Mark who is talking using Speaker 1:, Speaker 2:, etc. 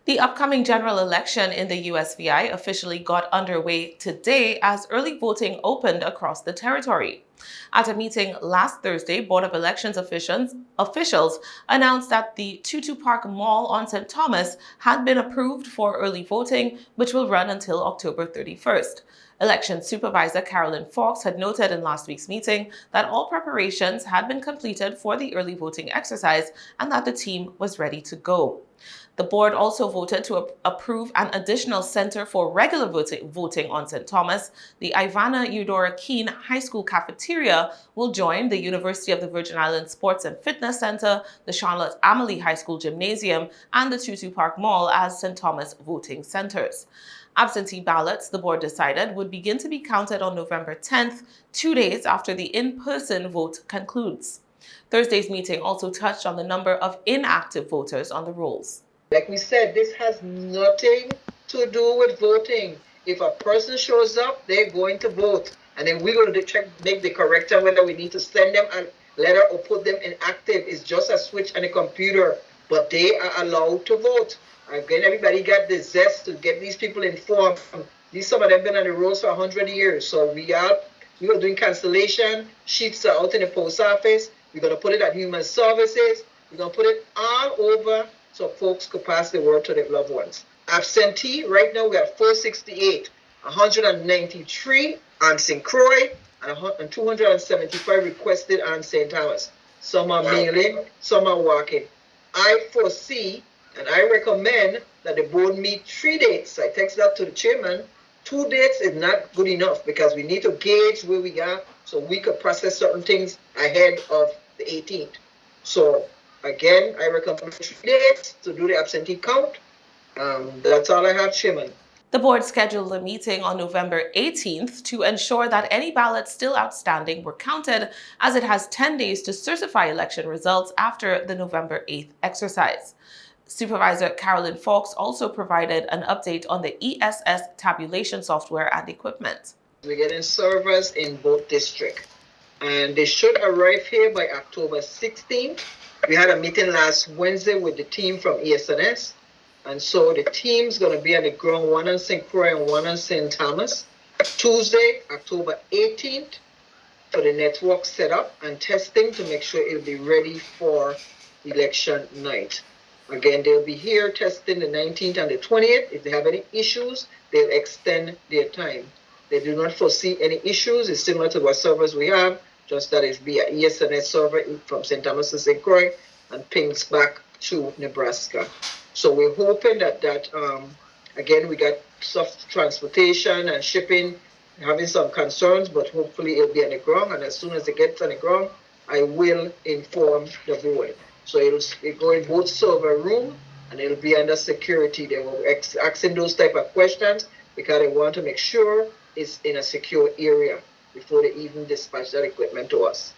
Speaker 1: The upcoming general election in the USVI officially got underway today as early voting opened across the territory. At a meeting last Thursday, Board of Elections officials announced that the Tutu Park Mall on St. Thomas had been approved for early voting, which will run until October 31st. Election Supervisor Carolyn Fox had noted in last week's meeting that all preparations had been completed for the early voting exercise and that the team was ready to go. The board also voted to approve an additional center for regular voting on St. Thomas. The Ivana Eudora Keene High School cafeteria will join the University of the Virgin Islands Sports and Fitness Center, the Charlotte Amalie High School Gymnasium, and the Tutu Park Mall as St. Thomas voting centers. Absentee ballots, the board decided, would begin to be counted on November 10th, 2 days after the in-person vote concludes. Thursday's meeting also touched on the number of inactive voters on the rolls.
Speaker 2: Like we said, this has nothing to do with voting. If a person shows up, they're going to vote. And then we're going to check, make the correction whether we need to send them a letter or put them inactive. It's just a switch on a computer, but they are allowed to vote. Again, everybody got the zest to get these people informed. Some of them been on the roads for 100 years. So we are doing cancellation. Sheets are out in the post office. We're going to put it at Human Services. We're going to put it all over so folks could pass the word to their loved ones. Absentee, right now we're at 468, 193 on St. Croix, and 275 requested on St. Thomas. Some are mailing, some are walking. I foresee and I recommend that the board meet 3 dates. I text that to the chairman. 2 dates is not good enough because we need to gauge where we are so we could process certain things ahead of the 18th. So again, I recommend 3 days to do the absentee count. That's all I have, Chairman.
Speaker 1: The board scheduled a meeting on November 18th to ensure that any ballots still outstanding were counted, as it has 10 days to certify election results after the November 8th exercise. Supervisor Carolyn Fox also provided an update on the ESS tabulation software and equipment.
Speaker 2: We're getting servers in both districts, and they should arrive here by October 16th. We had a meeting last Wednesday with the team from ESNS, and so the team's going to be on the ground, one on St. Croix and one on St. Thomas. Tuesday, October 18th, for the network setup and testing to make sure it'll be ready for election night. Again, they'll be here testing the 19th and the 20th. If they have any issues, they'll extend their time. They do not foresee any issues. It's similar to what servers we have, just that it's via ESNS server from St. Thomas to St. Croix and pings back to Nebraska. So we're hoping that again, we got soft transportation and shipping having some concerns, but hopefully it'll be on the ground. And as soon as it gets on the ground, I will inform the board. So it'll go in both server room and it'll be under security. They will asking those type of questions because they want to make sure it's in a secure area before they even dispatch that equipment to us.